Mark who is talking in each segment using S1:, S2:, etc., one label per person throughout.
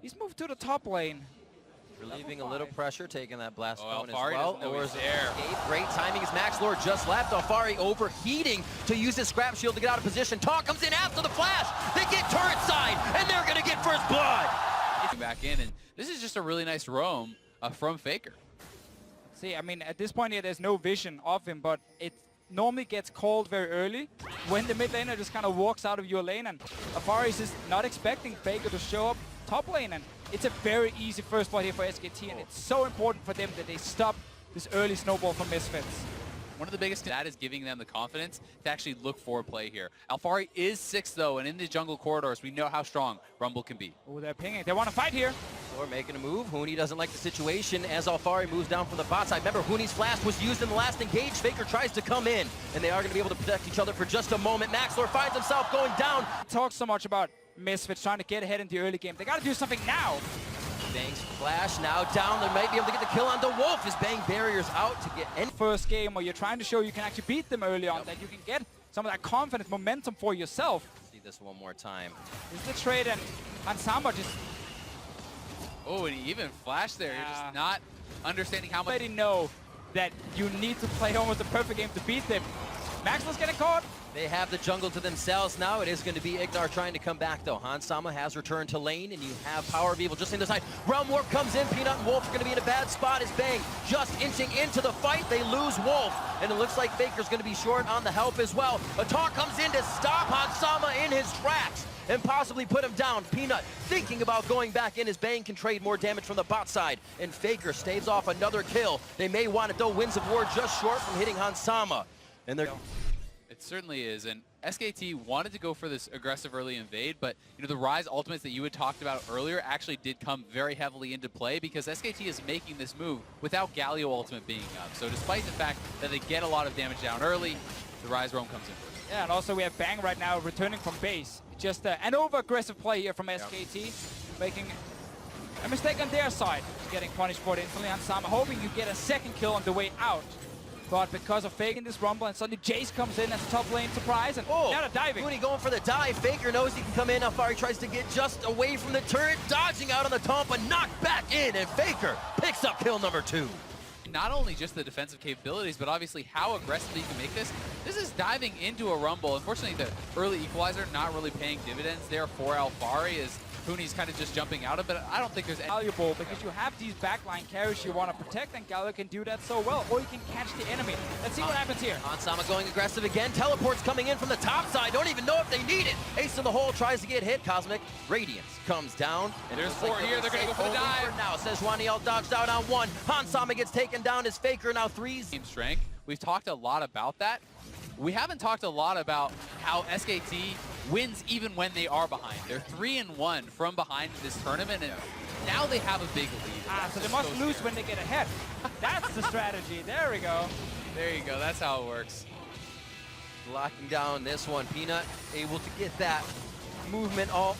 S1: He's moved to the top lane.
S2: Relieving a little pressure, taking that blast cone as
S3: Alfari
S2: well.
S3: lures there.
S2: Great timing as MaxLord just left. Alfari overheating to use his scrap shield to get out of position. Talk comes in after the flash. They get turret side, and they're going to get first blood.
S3: Back in, and this is just a really nice roam from Faker.
S1: See, I mean, at this point here, there's no vision of him, but it normally gets called very early when the mid laner just kind of walks out of your lane, and Alfari is just not expecting Faker to show up top lane, and it's a very easy first blood here for SKT, and it's so important for them that they stop this early snowball from Misfits.
S3: One of the biggest that is giving them the confidence to actually look for a play here. Alfari is 6th though, and in the jungle corridors, we know how strong Rumble can be.
S1: Oh, they're pinging. They want to fight here.
S2: Or making a move. Huni doesn't like the situation as Alfari moves down from the bot side. Remember, Huni's flash was used in the last engage. Faker tries to come in, and they are going to be able to protect each other for just a moment. MaxLord finds himself going down.
S1: Talk so much about Misfits trying to get ahead in the early game. They got to do something now.
S2: Bang's flash now down. They might be able to get the kill on the Wolf as Bang barriers out to get in.
S1: First game where you're trying to show you can actually beat them early on, that you can get some of that confidence, momentum for yourself.
S2: See this one more time.
S1: Is the trade, and Hansama just...
S3: Oh, and he even flashed there. You're just not understanding how much...
S1: already know that you need to play almost a perfect game to beat them. Maxwell's getting caught.
S2: They have the jungle to themselves now. It is going to be Ignar trying to come back, though. Hansama has returned to lane, and you have Power of Evil just on the side. Realm Warp comes in. Peanut and Wolf are going to be in a bad spot as Bang just inching into the fight. They lose Wolf, and it looks like Faker's going to be short on the help as well. A talk comes in to stop Hansama in his tracks and possibly put him down. Peanut thinking about going back in as Bang can trade more damage from the bot side, and Faker staves off another kill. They may want it, though. Winds of War just short from hitting Hansama, and they're...
S3: It certainly is, and SKT wanted to go for this aggressive early invade, but you know the Rise ultimates that you had talked about earlier actually did come very heavily into play because SKT is making this move without Galio ultimate being up. So despite the fact that they get a lot of damage down early, the Rise roam comes in first.
S1: Yeah, and also we have Bang right now returning from base. Just an over-aggressive play here from SKT, making a mistake on their side, getting punished for it instantly. Hansama hoping you get a second kill on the way out. But because of faking this Rumble, and suddenly Jace comes in as a top lane surprise, and now they're diving.
S2: Mooney going for the dive. Faker knows he can come in. Alfari tries to get just away from the turret, dodging out on the taunt, but knocked back in, and Faker picks up kill number 2.
S3: Not only just the defensive capabilities, but obviously how aggressively you can make this. This is diving into a Rumble. Unfortunately, the early equalizer not really paying dividends there for Alfari as Huni's kind of just jumping out of it. I don't think there's any
S1: valuable because you have these backline carries you want to protect, and Galio can do that so well, or you can catch the enemy. Let's see what happens here.
S2: Hansama going aggressive again. Teleports coming in from the top side. Don't even know if they need it. Ace in the hole tries to get hit. Cosmic Radiance comes down. And
S3: there's 4 here. They're going to go for the dive.
S2: Now, Sejuani dodged out on 1. Hansama gets taken down as Faker now 3's.
S3: Team strength. We've talked a lot about that. We haven't talked a lot about how SKT wins even when they are behind. They're 3-1 from behind this tournament, and now they have a big lead.
S1: So they must lose when they get ahead. That's the strategy. There we go.
S3: There you go. That's how it works.
S2: Locking down this one. Peanut able to get that movement all.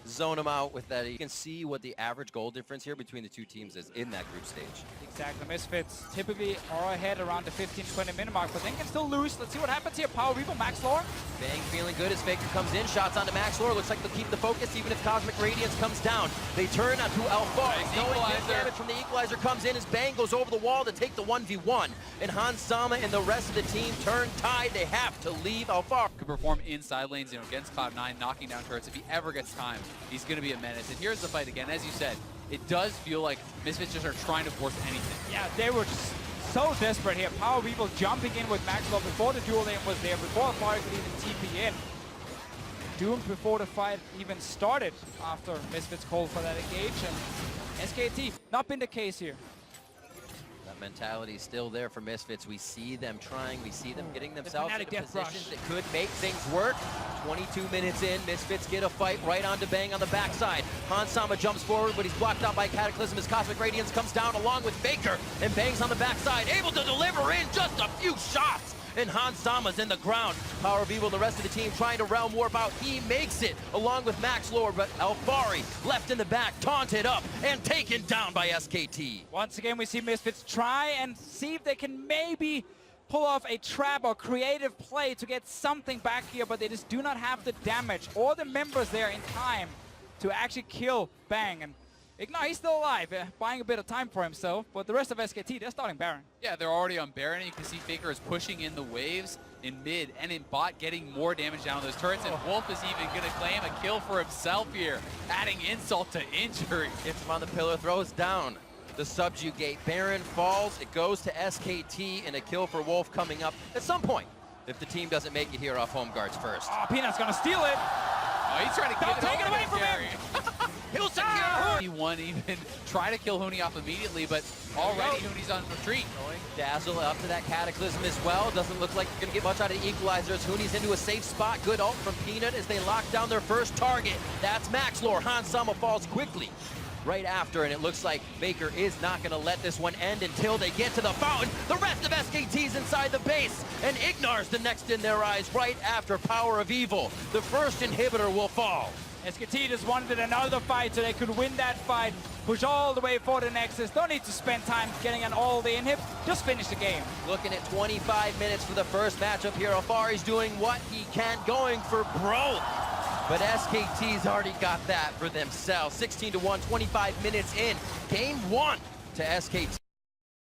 S2: Zone him out with that. You can see what the average goal difference here between the two teams is in that group stage.
S1: Exactly. Misfits typically are ahead around the 15-20 minute mark, but then can still lose. Let's see what happens here. Power Reaper, MaxLord.
S2: Bang feeling good as Faker comes in. Shots onto MaxLord. Looks like they'll keep the focus even if Cosmic Radiance comes down. They turn onto Alfari. Knowing that damage from the equalizer comes in as Bang goes over the wall to take the 1v1. And Hansama and the rest of the team turn tide. They have to leave Alfari.
S3: Could perform inside lanes, against Cloud9, knocking down turrets. If he ever gets time, he's going to be a menace. And here's the fight again. As you said, it does feel like Misfits just are trying to force anything.
S1: Yeah, they were just so desperate here. Power Reaper jumping in with MaxLord before the dual lane was there, before Alfari could even TP in. Doomed before the fight even started after Misfits called for that engage. And SKT, not been the case here.
S2: That mentality is still there for Misfits. We see them trying, we see them getting themselves into positions that could make things work. 22 minutes in, Misfits get a fight right onto Bang on the backside. Hansama jumps forward, but he's blocked out by Cataclysm as Cosmic Radiance comes down along with Faker, and Bang's on the backside, able to deliver in just a few shots. And Hansama's in the ground. Power of Evil, the rest of the team trying to Realm Warp out. He makes it along with MaxLord, but Alfari left in the back, taunted up and taken down by SKT.
S1: Once again, we see Misfits try and see if they can maybe pull off a trap or creative play to get something back here, but they just do not have the damage or the members there in time to actually kill Bang. And Ignite, he's still alive, buying a bit of time for himself, but the rest of SKT, they're starting Baron.
S3: Yeah, they're already on Baron. You can see Faker is pushing in the waves in mid and in bot, getting more damage down on those turrets. And Wolf is even going to claim a kill for himself here, adding insult to injury.
S2: Hits him on the pillar, throws down the subjugate. Baron falls, it goes to SKT, and a kill for Wolf coming up at some point if the team doesn't make it here off home guards first.
S1: Oh, Peanut's going to steal it.
S3: Oh, he's trying to
S1: Don't
S3: get
S1: take it away from
S3: Jerry.
S2: He'll secure!
S3: He won even try to kill Huni off immediately, but already Huni's on retreat.
S2: Dazzle up to that Cataclysm as well. Doesn't look like you're going to get much out of the equalizers. Huni's into a safe spot. Good ult from Peanut as they lock down their first target. That's Maxlore. Hans Sama falls quickly right after, and it looks like Faker is not going to let this one end until they get to the fountain. The rest of SKT's inside the base, and Ignar's the next in their eyes right after Power of Evil. The first inhibitor will fall.
S1: SKT just wanted another fight so they could win that fight, push all the way for the Nexus. Don't need to spend time getting an all the inhib, just finish the game.
S2: Looking at 25 minutes for the first matchup here. Afari's doing what he can, going for broke. But SKT's already got that for themselves. 16-1, 25 minutes in. Game 1 to SKT.